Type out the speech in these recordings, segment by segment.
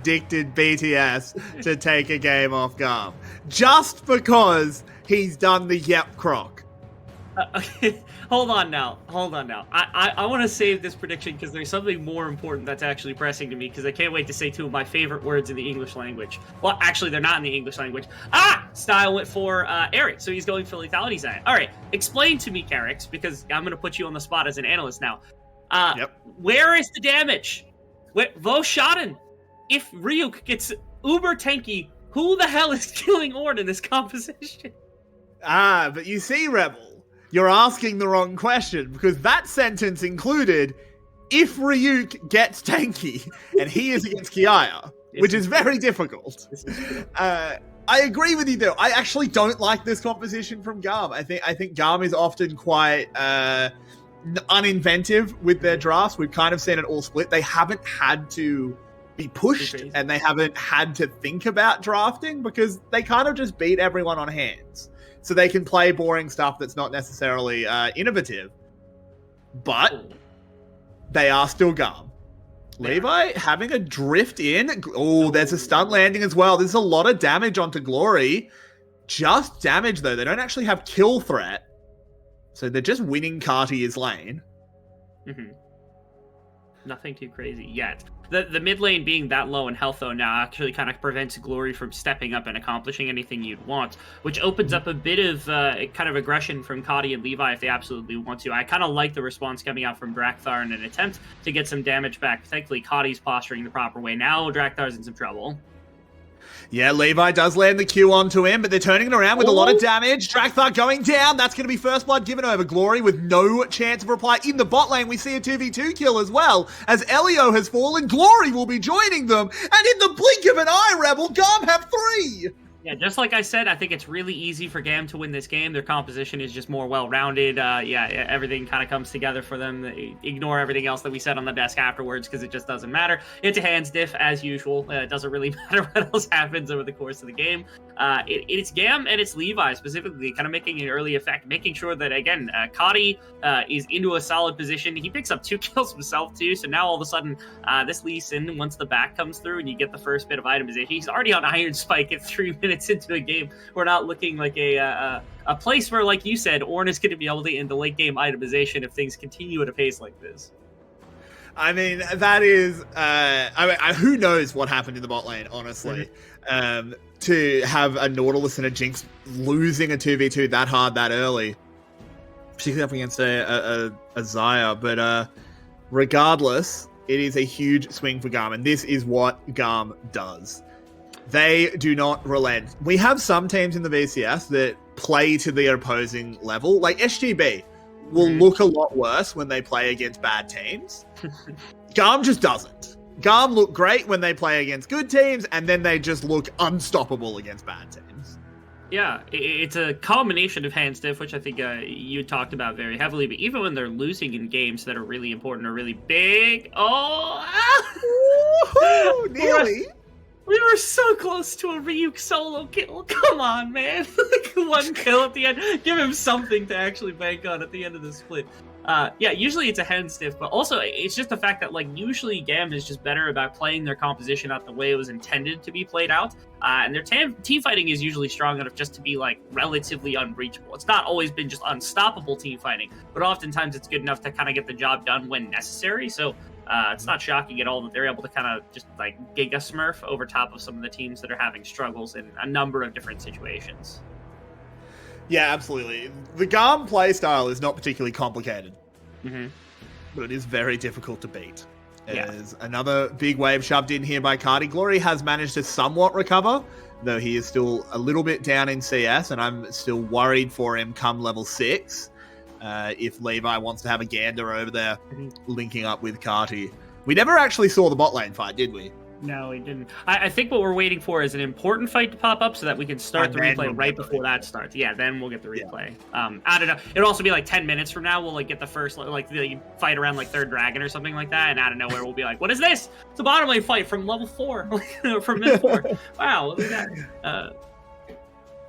predicted BTS to take a game off GAM. Just because he's done the yep croc. Okay, hold on now. I want to save this prediction because there's something more important that's actually pressing to me, because I can't wait to say two of my favorite words in the English language. Well, actually, they're not in the English language. Style went for Eric, so he's going for lethality Zion. All right, explain to me, Carix, because I'm going to put you on the spot as an analyst now. Where is the damage? Vo Schaden. If Ryuk gets uber tanky, who the hell is killing Ornn in this composition? But you see, Rebel, you're asking the wrong question, because that sentence included if Ryuk gets tanky, and he is against Kiaya, which is very difficult. I agree with you, though. I actually don't like this composition from GAM. I think GAM is often quite uninventive with their drafts. We've kind of seen it all split. They haven't had to be pushed, and they haven't had to think about drafting, because they kind of just beat everyone on hands. So they can play boring stuff that's not necessarily innovative. But they are still GAM. Levi having a drift in. Oh, there's a stunt landing as well. There's a lot of damage onto Glory. Just damage, though. They don't actually have kill threat. So they're just winning Cartier's lane. Nothing too crazy yet. The mid lane being that low in health, though, now actually kind of prevents Glory from stepping up and accomplishing anything you'd want, which opens up a bit of kind of aggression from Kadi and Levi if they absolutely want to. I kind of like the response coming out from Drakthar in an attempt to get some damage back. Thankfully, Kadi's posturing the proper way. Now Drakthar's in some trouble. Yeah, Levi does land the Q onto him, but they're turning it around with a lot of damage. Drakthar going down. That's going to be first blood given over. Glory with no chance of reply. In the bot lane, we see a 2v2 kill as well, as Elio has fallen. Glory will be joining them, and in the blink of an eye, Rebel, GAM have 3! Yeah, just like I said, I think it's really easy for GAM to win this game. Their composition is just more well-rounded. Everything kind of comes together for them. Ignore everything else that we said on the desk afterwards, because it just doesn't matter. It's a hands diff, as usual. It doesn't really matter what else happens over the course of the game. It's GAM and it's Levi, specifically, kind of making an early effect, making sure that, again, Kadi is into a solid position. He picks up 2 kills himself, too, so now all of a sudden, this Lee Sin, once the back comes through and you get the first bit of itemization, he's already on Iron Spike at 3 minutes into a game. We're not looking like a place where, like you said, Ornn is going to be able to get into late game itemization if things continue at a pace like this. I mean, that is... who knows what happened in the bot lane, honestly. To have a Nautilus and a Jinx losing a 2v2 that hard, that early. Particularly up against a Xayah. But regardless, it is a huge swing for GAM, and this is what GAM does. They do not relent. We have some teams in the VCS that play to the opposing level. Like SGB will look a lot worse when they play against bad teams. GAM just doesn't. GAM look great when they play against good teams, and then they just look unstoppable against bad teams. Yeah, it's a combination of hand stiff, which I think you talked about very heavily, but even when they're losing in games that are really important or really big... Nearly. We were so close to a Ryuk solo kill. Come on, man. Like 1 kill at the end. Give him something to actually bank on at the end of the split. Usually it's a hand stiff, but also it's just the fact that, like, usually GAM is just better about playing their composition out the way it was intended to be played out. And their team fighting is usually strong enough just to be, like, relatively unreachable. It's not always been just unstoppable team fighting, but oftentimes it's good enough to kind of get the job done when necessary. So it's not shocking at all that they're able to kind of just, like, Giga Smurf over top of some of the teams that are having struggles in a number of different situations. Yeah, absolutely. The GAM playstyle is not particularly complicated, but it is very difficult to beat. There's another big wave shoved in here by Cardi. Glory has managed to somewhat recover, though he is still a little bit down in CS, and I'm still worried for him come level 6. If Levi wants to have a gander over there, linking up with Carti. We never actually saw the bot lane fight, did we? No, we didn't. I think what we're waiting for is an important fight to pop up so that we can start the replay right before that starts. Yeah, then we'll get the replay. I don't know. It'll also be like 10 minutes from now. We'll like get the first the fight around like Third Dragon or something like that, and out of nowhere we'll be like, "What is this? It's a bottom lane fight from level 4, from mid 4." Wow, look at that.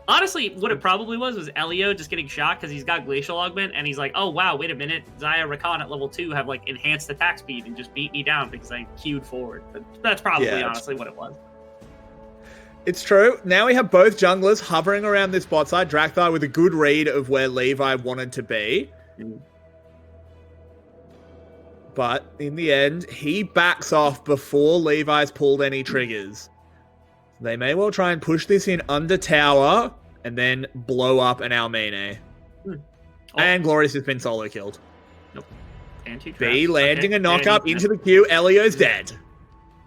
Honestly, what it probably was Elio just getting shot because he's got glacial augment, and he's like, oh wow, wait a minute, Zaya Rakan at level 2 have like enhanced attack speed and just beat me down because I queued forward. But that's probably honestly what it was. It's true. Now we have both junglers hovering around this bot side. Drakthar with a good read of where Levi wanted to be. But in the end, he backs off before Levi's pulled any triggers. They may well try and push this in under tower and then blow up an Almine. And Glorious has been solo killed. Nope. B landing a knockup into the queue. Elio's dead.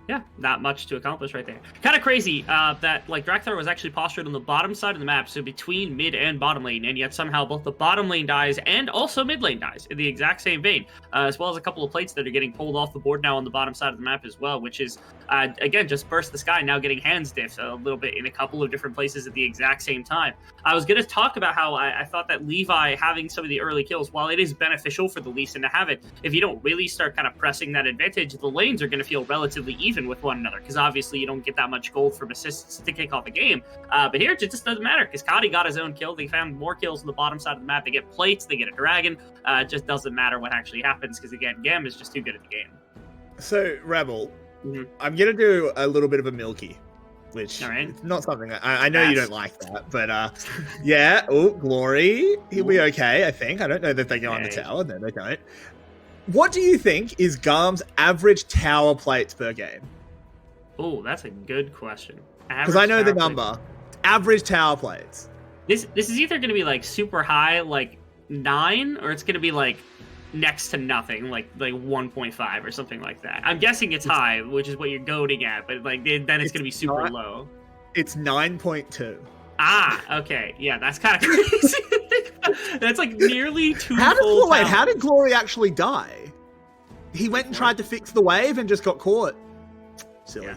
Yeah, not much to accomplish right there. Kind of crazy that like Drakthar was actually postured on the bottom side of the map, so between mid and bottom lane, and yet somehow both the bottom lane dies and also mid lane dies in the exact same vein, as well as a couple of plates that are getting pulled off the board now on the bottom side of the map as well, which is, again, just burst the sky, now getting hands diffs a little bit in a couple of different places at the exact same time. I was going to talk about how I thought that Levi having some of the early kills, while it is beneficial for the Lee Sin to have it, if you don't really start kind of pressing that advantage, the lanes are going to feel relatively even with one another, because obviously you don't get that much gold from assists to kick off a game. But here it just doesn't matter, because Kadi got his own kill. They found more kills on the bottom side of the map. They get plates, they get a dragon. It just doesn't matter what actually happens, because again, GAM is just too good at the game. So, Rebel, I'm going to do a little bit of a milky, which it's not something I know you don't like that, but yeah. Oh, Glory, he'll be okay, I think. I don't know that they go on the tower. No, they don't. What do you think is GAM's average tower plates per game? Oh, that's a good question. Because I know the number. Average tower plates. This is either going to be like super high, like 9, or it's going to be like next to nothing, like 1.5 or something like that. I'm guessing it's high, which is what you're goading at, but like then it's going to be super low. It's 9.2. Ah, okay. Yeah, that's kind of crazy. That's like nearly 2 How did Glory actually die? He went and tried to fix the wave and just got caught. Silly. Yeah.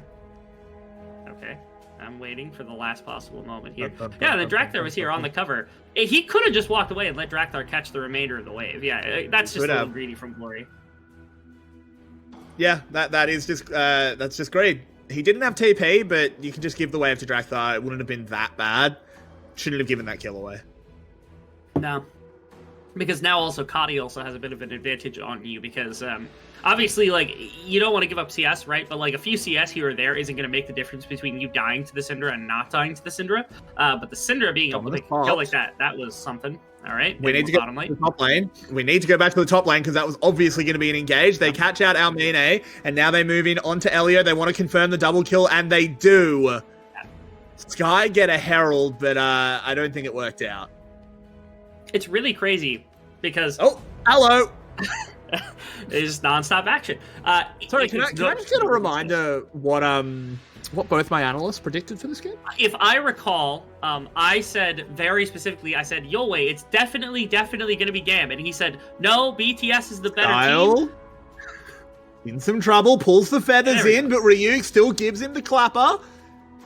Okay. I'm waiting for the last possible moment here. Yeah, the Drakthar was here on the cover. He could have just walked away and let Drakthar catch the remainder of the wave. Yeah, that's just a little greedy from Glory. Yeah, that's just great. He didn't have TP, but you can just give the wave to Drakthar. It wouldn't have been that bad. Shouldn't have given that kill away. No. Because now also Kadi also has a bit of an advantage on you, because obviously, like, you don't want to give up CS, right? But like a few CS here or there isn't going to make the difference between you dying to the Syndra and not dying to the Syndra. But the Syndra being able to kill like that was something. All right. We need to go to the top lane. We need to go back to the top lane, because that was obviously going to be an engage. They catch out Almine, and now they move in onto Elio. They want to confirm the double kill, and they do. Sky get a Herald, but I don't think it worked out. It's really crazy because hello. It's non-stop action. Sorry, can I just get a reminder what both my analysts predicted for this game? If I recall, I said very specifically, I said, Yolway, it's definitely going to be GAM. And he said, no, BTS is the better team. In some trouble, pulls the feathers in, but Ryuk still gives him the clapper.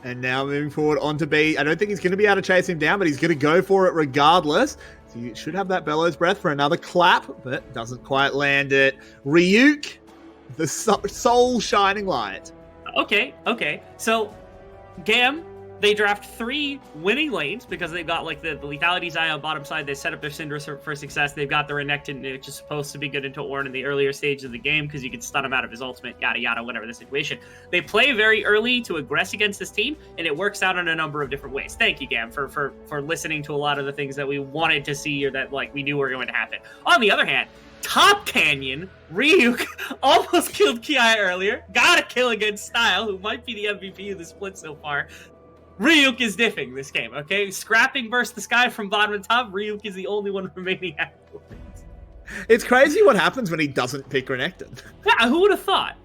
And now moving forward onto B. I don't think he's going to be able to chase him down, but he's going to go for it regardless. So you should have that Bellows Breath for another clap, but doesn't quite land it. Ryuk, the soul shining light. Okay. So, GAM, they draft 3 winning lanes because they've got like the lethality Zaya on bottom side. They set up their Syndra for success. They've got the Renekton, which is supposed to be good into Ornn in the earlier stages of the game because you can stun him out of his ultimate, yada yada, whatever the situation. They play very early to aggress against this team, and it works out in a number of different ways. Thank you, GAM, for listening to a lot of the things that we wanted to see or that like we knew were going to happen. On the other hand, Top Canyon, Ryuk almost killed Ki earlier. Got a kill against Style, who might be the MVP of the split so far. Ryuk is diffing this game, okay? Scrapping burst the sky from bottom to top. Ryuk is the only one remaining afterwards. It's crazy what happens when he doesn't pick Renekton. Yeah, who would have thought?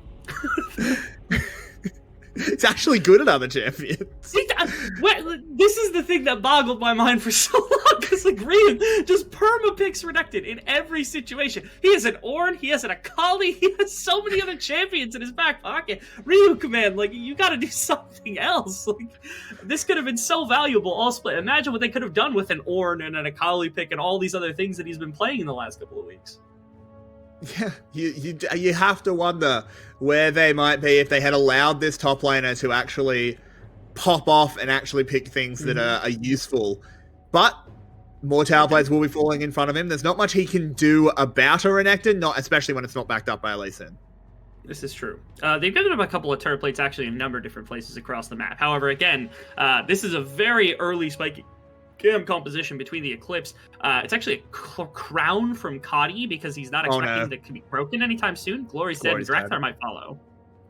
It's actually good at other champions. This is the thing that boggled my mind for so long, because like Ryuk just perma-picks Renekton in every situation. He has an Ornn, he has an Akali, he has so many other champions in his back pocket. Ryuk, man, like, you gotta do something else. Like, this could have been so valuable all split. Imagine what they could have done with an Ornn and an Akali pick and all these other things that he's been playing in the last couple of weeks. Yeah, you have to wonder where they might be if they had allowed this top laner to actually pop off and actually pick things that are useful. But more tower plays will be falling in front of him. There's not much he can do about a Renekton, not especially when it's not backed up by a Lee Sin. This is true. They've given him a couple of turret plates actually in a number of different places across the map. However, again, this is a very early spiky GAM composition between the Eclipse. It's actually a crown from Kadi because he's not expecting that to be broken anytime soon. Glory's dead, and Drakthar might follow.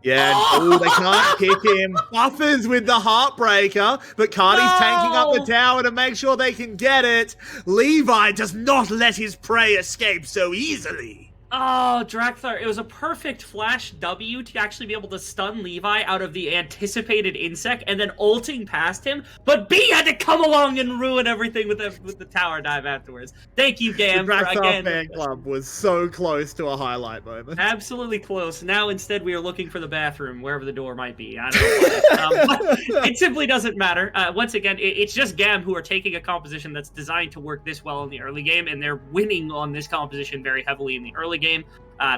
Yeah, they can't kick him. Buffers with the Heartbreaker, but Cardi's tanking up the tower to make sure they can get it. Levi does not let his prey escape so easily. Oh, Drakthar, it was a perfect flash W to actually be able to stun Levi out of the anticipated insect and then ulting past him, but B had to come along and ruin everything with the tower dive afterwards. Thank you, GAM, the for Drakthar again. fan club was so close to a highlight moment. Absolutely close. Now instead we are looking for the bathroom, wherever the door might be. I don't know. But it simply doesn't matter. Once again, it's just GAM who are taking a composition that's designed to work this well in the early game, and they're winning on this composition very heavily in the early game.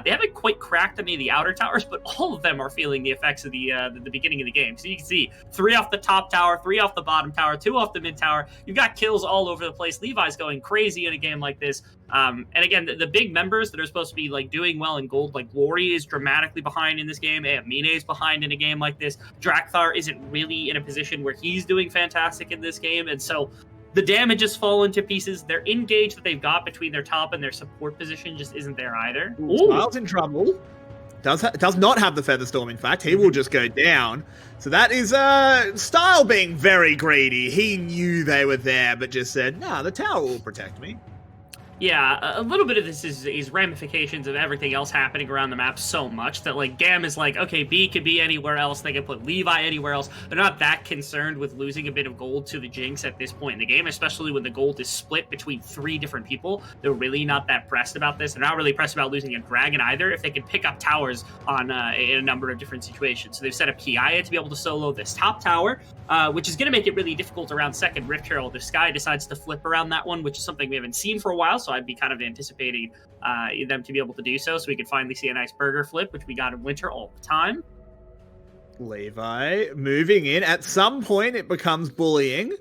They haven't quite cracked any of the outer towers, but all of them are feeling the effects of the beginning of the game. So you can see 3 off the top tower, 3 off the bottom tower, 2 off the mid tower. You've got kills all over the place. Levi's going crazy in a game like this. And again, the big members that are supposed to be like doing well in gold, like Glory is dramatically behind in this game. Mine is behind in a game like this. Drakthar isn't really in a position where he's doing fantastic in this game, and so the damage has fallen to pieces. Their engage that they've got between their top and their support position just isn't there either. Smile's in trouble. Does not have the Featherstorm, in fact. He will just go down. So that is Style being very greedy. He knew they were there, but just said, nah, the tower will protect me. Yeah, a little bit of this is ramifications of everything else happening around the map so much that, like, GAM is like, okay, B could be anywhere else. They can put Levi anywhere else. They're not that concerned with losing a bit of gold to the Jinx at this point in the game, especially when the gold is split between 3 different people. They're really not that pressed about this. They're not really pressed about losing a dragon either if they can pick up towers on in a number of different situations. So they've set up Kiaya to be able to solo this top tower, which is going to make it really difficult around second Rift Herald if Sky decides to flip around that one, which is something we haven't seen for a while. So I'd be kind of anticipating them to be able to do so we could finally see a nice burger flip, which we got in winter all the time. Levi moving in. At some point, it becomes bullying.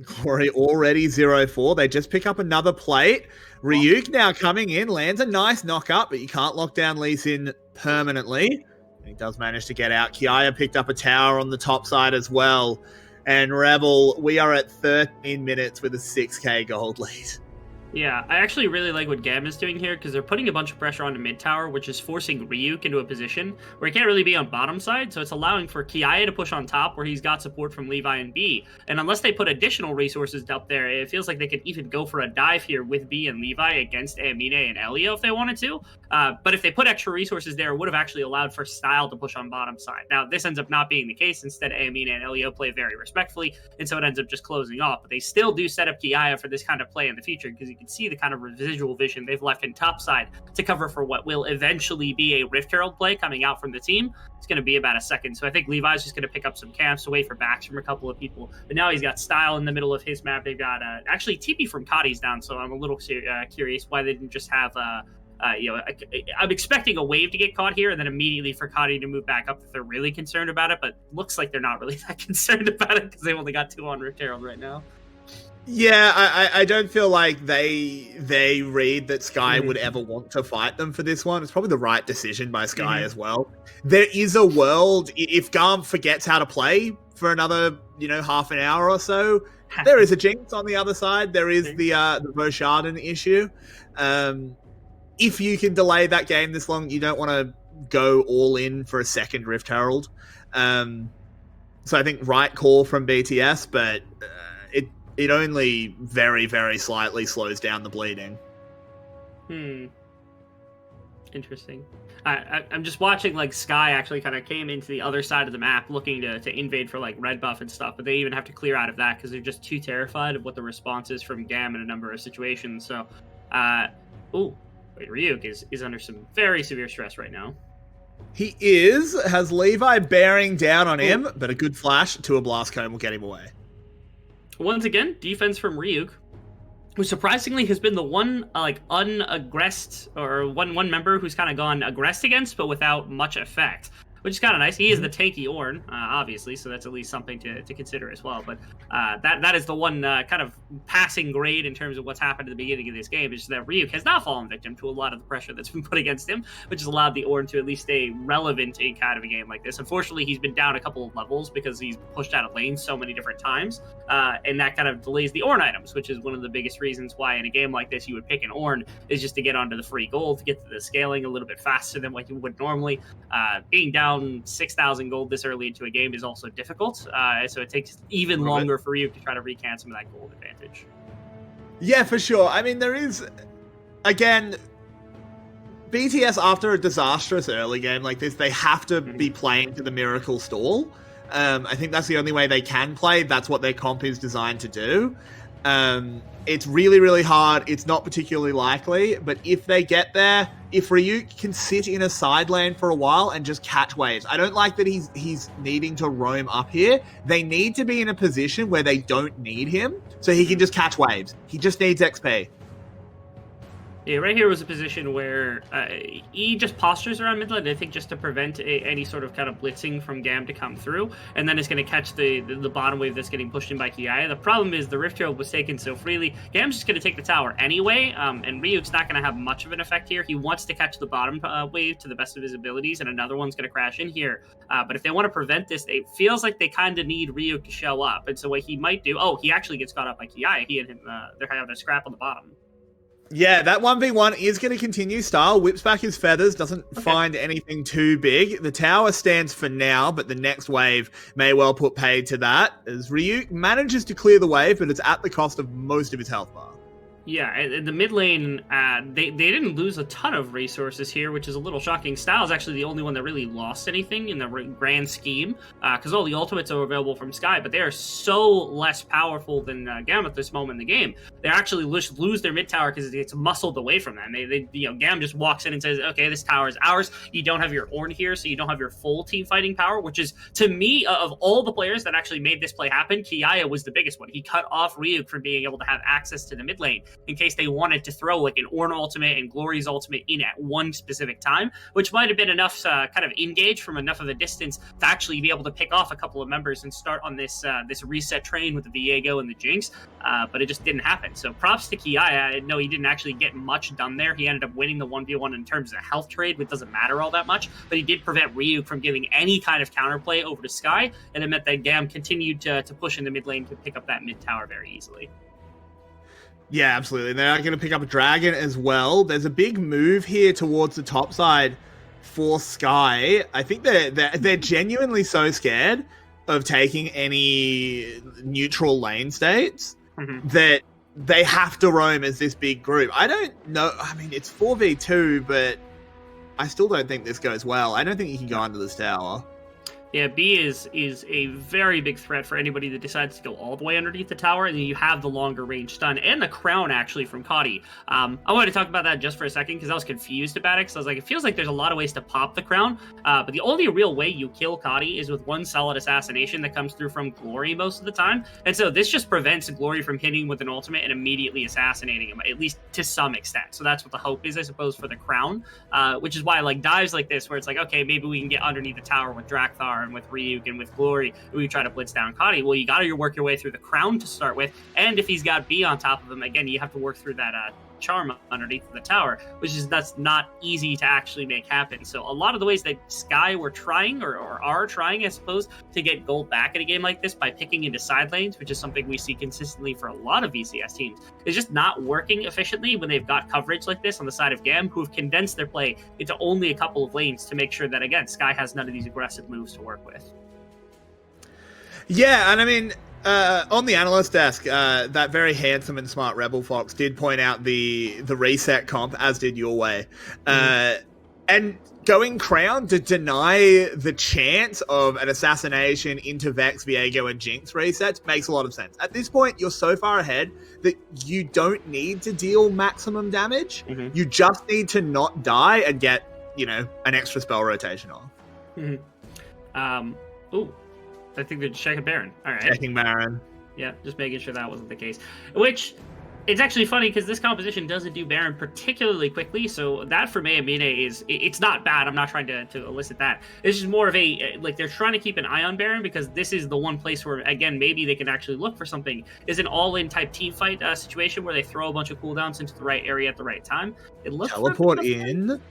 Glory already 0-4. They just pick up another plate. Ryuk now coming in, lands a nice knock-up, but you can't lock down Lee Sin permanently. He does manage to get out. Kiaya picked up a tower on the top side as well. And Rebel, we are at 13 minutes with a 6k gold lead. Yeah, I actually really like what GAM is doing here because they're putting a bunch of pressure on the mid tower, which is forcing Ryuk into a position where he can't really be on bottom side, so it's allowing for Kiaya to push on top where he's got support from Levi and B. And unless they put additional resources up there, it feels like they could even go for a dive here with B and Levi against Amine and Elio if they wanted to. But if they put extra resources there, it would have actually allowed for Style to push on bottom side. Now, this ends up not being the case. Instead, Amine and Elio play very respectfully, and so it ends up just closing off. But they still do set up Kiaya for this kind of play in the future because you can see the kind of residual vision they've left in top side to cover for what will eventually be a Rift Herald play coming out from the team. It's going to be about a second. So I think Levi's just going to pick up some camps away for backs from a couple of people. But now he's got Style in the middle of his map. They've got actually TP from Kadi's down, so I'm a little curious why they didn't just have I'm expecting a wave to get caught here and then immediately for Kadi to move back up if they're really concerned about it, but looks like they're not really that concerned about it because they've only got 2 on Rift Herald right now. Yeah, I don't feel like they read that Sky would ever want to fight them for this one. It's probably the right decision by Sky as well. There is a world, if GAM forgets how to play for another, half an hour or so, there is a Jinx on the other side. There is the Vosharden issue. If you can delay that game this long, you don't want to go all in for a second Rift Herald. So I think right call from BTS, but it only very, very slightly slows down the bleeding. Interesting. I'm just watching, like, Sky actually kind of came into the other side of the map looking to invade for, like, red buff and stuff, but they even have to clear out of that because they're just too terrified of what the response is from GAM in a number of situations. So, Ryuk is under some very severe stress right now. He has Levi bearing down on him, but a good flash to a blast cone will get him away. Once again, defense from Ryuk, who surprisingly has been the one unaggressed or one member who's kind of gone aggressed against, but without much effect. which is kind of nice. He is the tanky Ornn, obviously, so that's at least something to consider as well. But that is the one kind of passing grade in terms of what's happened at the beginning of this game, is that Ryuk has not fallen victim to a lot of the pressure that's been put against him, which has allowed the Ornn to at least stay relevant in kind of a game like this. Unfortunately, he's been down a couple of levels because he's pushed out of lane so many different times, and that kind of delays the Ornn items, which is one of the biggest reasons why in a game like this you would pick an Ornn, is just to get onto the free gold, to get to the scaling a little bit faster than what you would normally. Being down 6,000 gold this early into a game is also difficult, so it takes even longer for you to try to recant some of that gold advantage. Yeah, for sure. I mean, there is, again, BTS, after a disastrous early game like this, they have to be playing to the miracle stall. I think that's the only way they can play. That's what their comp is designed to do. It's really, really hard. It's not particularly likely, but if they get there, if Ryuk can sit in a side lane for a while and just catch waves. I don't like that he's needing to roam up here. They need to be in a position where they don't need him, so he can just catch waves. He just needs XP. Yeah, right here was a position where he just postures around mid lane, I think, just to prevent any sort of kind of blitzing from GAM to come through, and then it's going to catch the bottom wave that's getting pushed in by Kiaya. The problem is the Rift Herald was taken so freely, GAM's just going to take the tower anyway, and Ryuk's not going to have much of an effect here. He wants to catch the bottom wave to the best of his abilities, and another one's going to crash in here. But if they want to prevent this, it feels like they kind of need Ryuk to show up, and so what he might do... Oh, he actually gets caught up by Kiaya. He and him, they're having a scrap on the bottom. Yeah, that 1v1 is going to continue. Style whips back his feathers, doesn't find anything too big. The tower stands for now, but the next wave may well put paid to that, as Ryuk manages to clear the wave, but it's at the cost of most of his health bar. Yeah, in the mid lane, they didn't lose a ton of resources here, which is a little shocking. Style's actually the only one that really lost anything in the grand scheme, because all the ultimates are available from Sky, but they are so less powerful than GAM at this moment in the game. They actually lose their mid tower because it's muscled away from them. GAM just walks in and says, okay, this tower is ours. You don't have your Ornn here, so you don't have your full team fighting power, which is, to me, of all the players that actually made this play happen, Kiaya was the biggest one. He cut off Ryuk from being able to have access to the mid lane, in case they wanted to throw like an Ornn ultimate and Glory's ultimate in at one specific time, which might have been enough to kind of engage from enough of a distance to actually be able to pick off a couple of members and start on this reset train with the Viego and the Jinx, but it just didn't happen. So props to Kiaya. No, he didn't actually get much done there. He ended up winning the 1v1 in terms of health trade, which doesn't matter all that much, but he did prevent Ryuk from giving any kind of counterplay over to Sky, and it meant that GAM continued to push in the mid lane to pick up that mid tower very easily. Yeah, absolutely. They're going to pick up a dragon as well. There's a big move here towards the top side for Sky. I think they're genuinely so scared of taking any neutral lane states that they have to roam as this big group. I don't know. I mean, it's 4v2, but I still don't think this goes well. I don't think you can go under this tower. Yeah, B is a very big threat for anybody that decides to go all the way underneath the tower, and then you have the longer range stun and the crown actually from Kadi. I wanted to talk about that just for a second because I was confused about it, because I was like, it feels like there's a lot of ways to pop the crown, but the only real way you kill Kadi is with one solid assassination that comes through from Glory most of the time, and so this just prevents Glory from hitting with an ultimate and immediately assassinating him, at least to some extent. So that's what the hope is, I suppose, for the crown, which is why I like dives like this, where it's like, okay, maybe we can get underneath the tower with Drakthar and with Ryuk and with Glory, we try to blitz down Kadi. Well, you got to work your way through the crown to start with, and if he's got B on top of him, again, you have to work through that charm underneath the tower, that's not easy to actually make happen. So a lot of the ways that Sky were trying or are trying, I suppose, to get gold back in a game like this by picking into side lanes, which is something we see consistently for a lot of VCS teams, is just not working efficiently when they've got coverage like this on the side of GAM, who have condensed their play into only a couple of lanes to make sure that, again, Sky has none of these aggressive moves to work with. Yeah, and I mean, on the analyst desk, that very handsome and smart Rebel Fox did point out the reset comp, as did Your Way. And going Crown to deny the chance of an assassination into Vex, Viego, and Jinx resets makes a lot of sense. At this point, you're so far ahead that you don't need to deal maximum damage. You just need to not die and get, an extra spell rotation off. I think they're checking Baron. All right. Checking Baron. Yeah, just making sure that wasn't the case. Which It's actually funny because this composition doesn't do Baron particularly quickly, so that for Mayamine it's not bad. I'm not trying to elicit that. It's just more of a, like, they're trying to keep an eye on Baron because this is the one place where, again, maybe they can actually look for something. Is an all-in type team fight situation where they throw a bunch of cooldowns into the right area at the right time. It looks teleport in.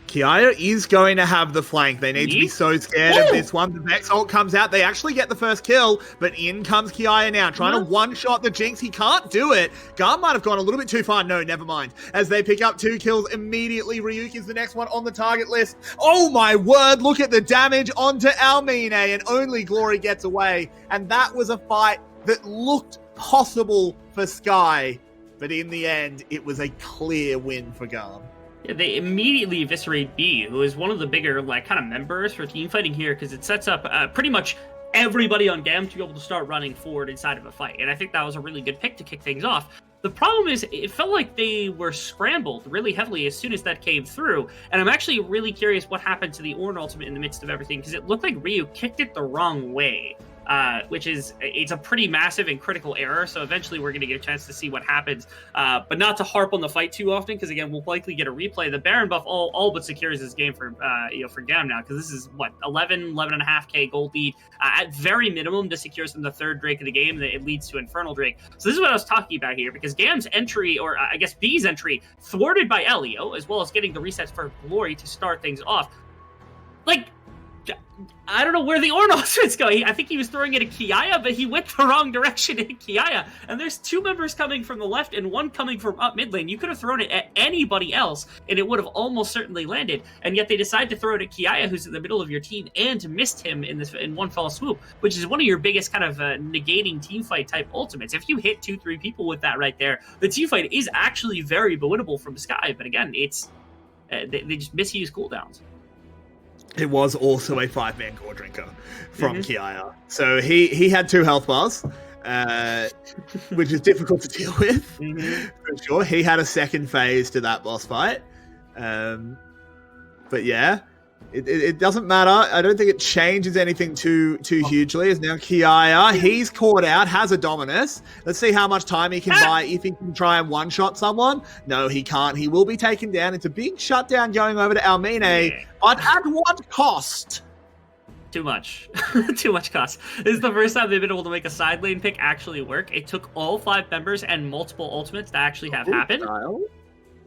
Kiaya is going to have the flank. They need to be so scared of this one. The Vex ult comes out. They actually get the first kill, but in comes Kiaya now, trying to one-shot the Jinx. He can't do it. GAM might have gone a little bit too far. No, never mind. As they pick up 2 kills immediately, Ryuk is the next one on the target list. Oh my word, look at the damage onto Almine, and only Glory gets away. And that was a fight that looked possible for Sky, but in the end, it was a clear win for GAM. Yeah, they immediately eviscerate B, who is one of the bigger, like, kind of members for team fighting here, because it sets up pretty much everybody on GAM to be able to start running forward inside of a fight. And I think that was a really good pick to kick things off. The problem is, it felt like they were scrambled really heavily as soon as that came through. And I'm actually really curious what happened to the Ornn ultimate in the midst of everything, because it looked like Ryu kicked it the wrong way. Which is, it's a pretty massive and critical error, so eventually we're going to get a chance to see what happens, but not to harp on the fight too often, because again, we'll likely get a replay. The Baron buff all but secures this game for for GAM now, because this is, what, 11.5k gold lead, at very minimum. This secures them the 3rd Drake of the game, that it leads to Infernal Drake. So this is what I was talking about here, because GAM's entry, or I guess B's entry, thwarted by Elio, as well as getting the resets for Glory to start things off. Like, I don't know where the Ornn ultimate's going. I think he was throwing it at Kiaya, but he went the wrong direction at Kiaya. And there's 2 members coming from the left and 1 coming from up mid lane. You could have thrown it at anybody else, and it would have almost certainly landed. And yet they decide to throw it at Kiaya, who's in the middle of your team, and missed him in one fell swoop, which is one of your biggest kind of negating team fight type ultimates. If you hit 2-3 people with that right there, the team fight is actually very winnable from Sky. But again, it's they just misuse cooldowns. It was also a 5-man core drinker from Kiaya. So he had 2 health bars, which is difficult to deal with, for sure. He had a second phase to that boss fight. But yeah, it doesn't matter. I don't think it changes anything too hugely. As now Kiaya, he's caught out, has a Dominus. Let's see how much time he can buy if he can try and one-shot someone. No, he can't. He will be taken down. It's a big shutdown going over to Almine, but at what cost? Too much. Too much cost. This is the first time they've been able to make a side lane pick actually work. It took all 5 members and multiple ultimates to actually have happen.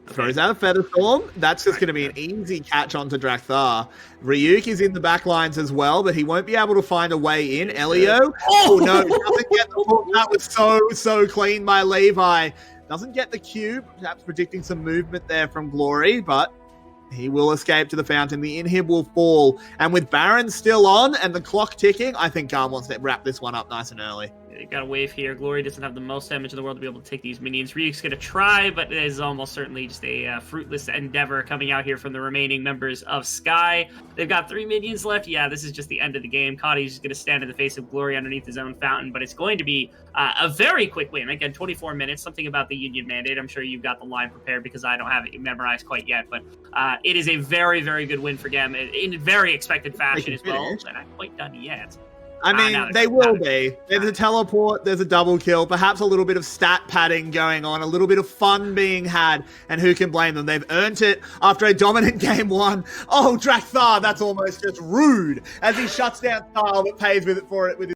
Throws out a Featherstorm. That's just going to be an easy catch onto Drakthar. Ryuk is in the back lines as well, but he won't be able to find a way in. Elio, oh no, doesn't get the hook. That was so clean by Levi. Doesn't get the cube, perhaps predicting some movement there from Glory, but he will escape to the fountain. The inhib will fall. And with Baron still on and the clock ticking, I think GAM wants to wrap this one up nice and early. You got a wave here. Glory doesn't have the most damage in the world to be able to take these minions. Ryuk's going to try, but it is almost certainly just a fruitless endeavor coming out here from the remaining members of Sky. They've got 3 minions left. Yeah, this is just the end of the game. Caudy's just going to stand in the face of Glory underneath his own fountain, but it's going to be a very quick win. Again, 24 minutes, something about the Union Mandate. I'm sure you've got the line prepared because I don't have it memorized quite yet, but it is a very, very good win for GAM in very expected fashion as well. And I'm quite done yet. I mean, they will be. There's a teleport, there's a double kill, perhaps a little bit of stat padding going on, a little bit of fun being had, and who can blame them? They've earned it after a dominant game 1. Oh, Drakthar, that's almost just rude, as he shuts down Style, but pays with it for it with his